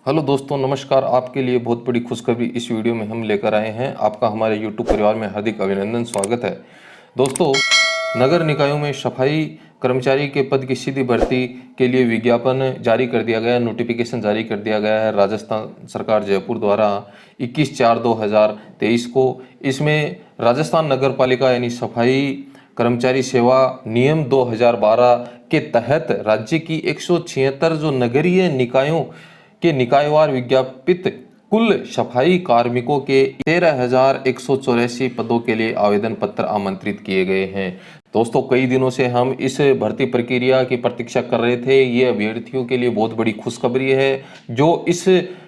Hello दोस्तों, नमस्कार। आपके लिए बहुत बड़ी खुशखबरी इस वीडियो में हम लेकर आए हैं। आपका हमारे यूट्यूब परिवार में हार्दिक अभिनंदन, स्वागत है। दोस्तों, नगर निकायों में सफाई कर्मचारी के पद की सीधी भर्ती के लिए विज्ञापन जारी कर दिया गया है, नोटिफिकेशन जारी कर दिया गया है राजस्थान सरकार जयपुर द्वारा 21/4/2023 को। इसमें राजस्थान नगर पालिका यानी सफाई कर्मचारी सेवा नियम 2012 के तहत राज्य की 176 जो नगरीय निकायों के निकायवार विज्ञापित कुल सफाई कार्मिकों के 13,184 पदों के लिए आवेदन पत्र आमंत्रित किए गए हैं। दोस्तों, कई दिनों से हम इस भर्ती प्रक्रिया की प्रतीक्षा कर रहे थे। ये अभ्यर्थियों के लिए बहुत बड़ी खुशखबरी है जो इस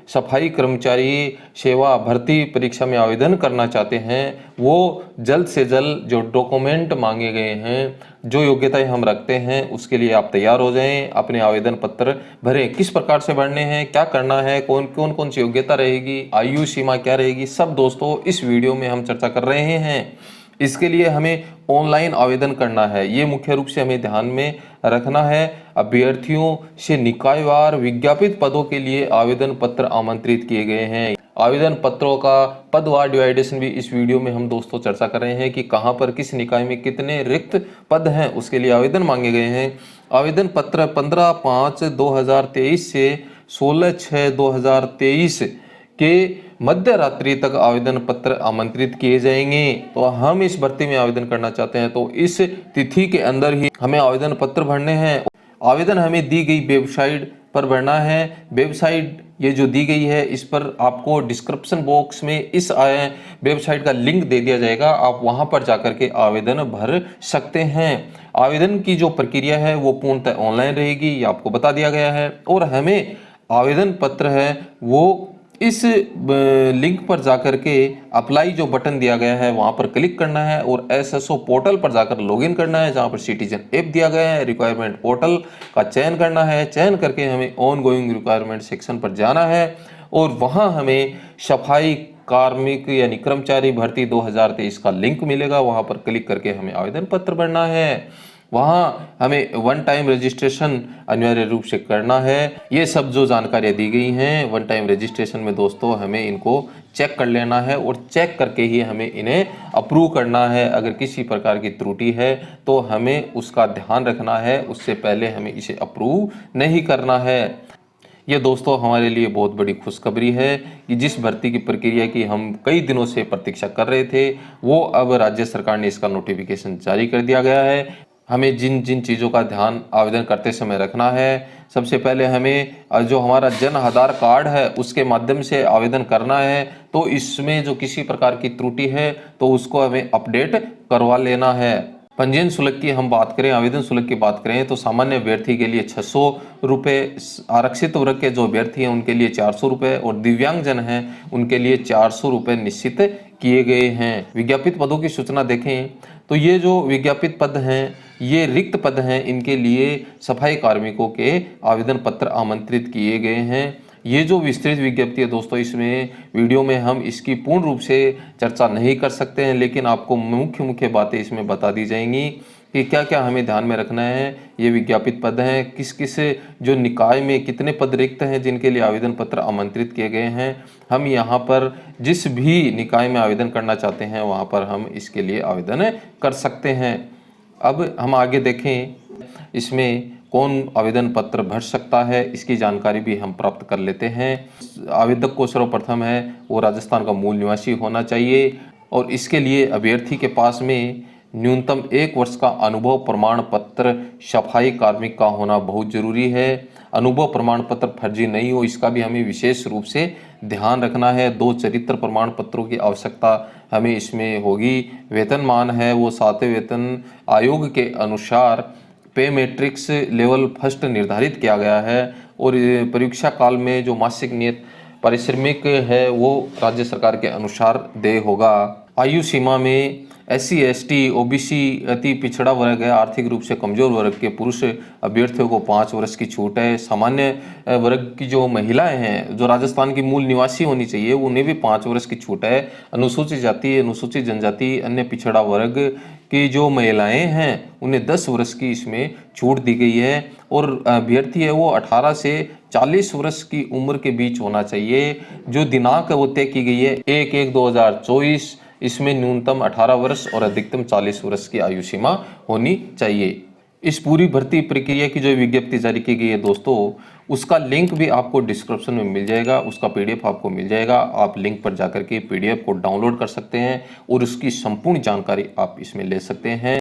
सफाई कर्मचारी सेवा भर्ती परीक्षा में आवेदन करना चाहते हैं। वो जल्द से जल्द जो डॉक्यूमेंट मांगे गए हैं, जो योग्यताएं हम रखते हैं, उसके लिए आप तैयार हो जाएं, अपने आवेदन पत्र भरें। किस प्रकार से भरने हैं, क्या करना है, कौन सी योग्यता रहेगी, आयु सीमा क्या रहेगी, सब दोस्तों इस वीडियो में हम चर्चा कर रहे हैं। इसके लिए हमें ऑनलाइन आवेदन करना है, ये मुख्य रूप से हमें ध्यान में रखना है। अभ्यर्थियों से निकायवार विज्ञापित पदों के लिए आवेदन पत्र आमंत्रित किए गए हैं। आवेदन पत्रों का पदवार डिवाइडेशन भी इस वीडियो में हम दोस्तों चर्चा कर रहे हैं कि कहां पर किस निकाय में कितने रिक्त पद हैं, उसके लिए आवेदन मांगे गए हैं। आवेदन पत्र 15/5/2023 से 16/6/2023 के मध्य रात्रि तक आवेदन पत्र आमंत्रित किए जाएंगे। तो हम इस भर्ती में आवेदन करना चाहते हैं तो इस तिथि के अंदर ही हमें आवेदन पत्र भरने हैं। आवेदन हमें दी गई वेबसाइट पर भरना है। वेबसाइट ये जो दी गई है, इस पर आपको डिस्क्रिप्शन बॉक्स में इस वेबसाइट का लिंक दे दिया जाएगा। आप वहां पर जाकर के आवेदन भर सकते हैं। आवेदन की जो प्रक्रिया है वो पूर्णतः ऑनलाइन रहेगी, ये आपको बता दिया गया है। और हमें आवेदन पत्र है वो इस लिंक पर जाकर के अप्लाई जो बटन दिया गया है वहां पर क्लिक करना है और एसएसओ पोर्टल पर जाकर लॉगिन करना है, जहां पर सिटीजन ऐप दिया गया है। रिक्वायरमेंट पोर्टल का चयन करना है। चयन करके हमें ऑन गोइंग रिक्वायरमेंट सेक्शन पर जाना है और वहां हमें सफाई कार्मिक यानी कर्मचारी भर्ती 2023 का लिंक मिलेगा। वहां पर क्लिक करके हमें आवेदन पत्र भरना है। वहां हमें वन टाइम रजिस्ट्रेशन अनिवार्य रूप से करना है। ये सब जो जानकारियां दी गई हैं वन टाइम रजिस्ट्रेशन में दोस्तों, हमें इनको चेक कर लेना है और चेक करके ही हमें इन्हें अप्रूव करना है। अगर किसी प्रकार की त्रुटि है तो हमें उसका ध्यान रखना है, उससे पहले हमें इसे अप्रूव नहीं करना है। ये दोस्तों हमारे लिए बहुत बड़ी खुशखबरी है कि जिस भर्ती की प्रक्रिया की हम कई दिनों से प्रतीक्षा कर रहे थे, वो अब राज्य सरकार ने इसका नोटिफिकेशन जारी कर दिया गया है। हमें जिन जिन चीज़ों का ध्यान आवेदन करते समय रखना है, सबसे पहले हमें जो हमारा जन आधार कार्ड है उसके माध्यम से आवेदन करना है। तो इसमें जो किसी प्रकार की त्रुटि है तो उसको हमें अपडेट करवा लेना है। पंजीयन शुल्क की हम बात करें, आवेदन शुल्क की बात करें तो सामान्य अभ्यर्थी के लिए 600 रुपये, आरक्षित वर्ग के जो अभ्यर्थी हैं उनके लिए 400 रुपये और दिव्यांगजन हैं उनके लिए 400 रुपये निश्चित किए गए हैं। विज्ञापित पदों की सूचना देखें तो ये जो विज्ञापित पद हैं, ये रिक्त पद हैं, इनके लिए सफाई कार्मिकों के आवेदन पत्र आमंत्रित किए गए हैं। ये जो विस्तृत विज्ञप्ति है दोस्तों, इसमें वीडियो में हम इसकी पूर्ण रूप से चर्चा नहीं कर सकते हैं, लेकिन आपको मुख्य मुख्य बातें इसमें बता दी जाएंगी कि क्या क्या हमें ध्यान में रखना है। ये विज्ञापित पद हैं, किस किस जो निकाय में कितने पद रिक्त हैं जिनके लिए आवेदन पत्र आमंत्रित किए गए हैं। हम यहाँ पर जिस भी निकाय में आवेदन करना चाहते हैं वहाँ पर हम इसके लिए आवेदन कर सकते हैं। अब हम आगे देखें इसमें कौन आवेदन पत्र भर सकता है, इसकी जानकारी भी हम प्राप्त कर लेते हैं। आवेदक को सर्वप्रथम है वो राजस्थान का मूल निवासी होना चाहिए और इसके लिए अभ्यर्थी के पास में न्यूनतम 1 वर्ष का अनुभव प्रमाण पत्र सफाई कार्मिक का होना बहुत जरूरी है। अनुभव प्रमाण पत्र फर्जी नहीं हो, इसका भी हमें विशेष रूप से ध्यान रखना है। 2 चरित्र प्रमाण पत्रों की आवश्यकता हमें इसमें होगी। वेतनमान है वो 7वें वेतन आयोग के अनुसार पे मैट्रिक्स लेवल फर्स्ट निर्धारित किया गया है और परीक्षा काल में जो मासिक नियत पारिश्रमिक है वो राज्य सरकार के अनुसार देय होगा। आयु सीमा में SC ST OBC अति पिछड़ा वर्ग है, आर्थिक रूप से कमजोर वर्ग के पुरुष अभ्यर्थियों को 5 वर्ष की छूट है। सामान्य वर्ग की जो महिलाएं हैं जो राजस्थान की मूल निवासी होनी चाहिए उन्हें भी 5 वर्ष की छूट है। अनुसूचित जाति, अनुसूचित जनजाति, अन्य पिछड़ा वर्ग की जो महिलाएं हैं उन्हें 10 वर्ष की इसमें छूट दी गई है। और अभ्यर्थी है वो 18 से 40 वर्ष की उम्र के बीच होना चाहिए। जो दिनांक है वो तय की गई है 1/1/2024। इसमें न्यूनतम 18 वर्ष और अधिकतम 40 वर्ष की आयु सीमा होनी चाहिए। इस पूरी भर्ती प्रक्रिया की जो विज्ञप्ति जारी की गई है दोस्तों, उसका लिंक भी आपको डिस्क्रिप्शन में मिल जाएगा, उसका PDF आपको मिल जाएगा। आप लिंक पर जाकर के PDF को डाउनलोड कर सकते हैं और उसकी संपूर्ण जानकारी आप इसमें ले सकते हैं।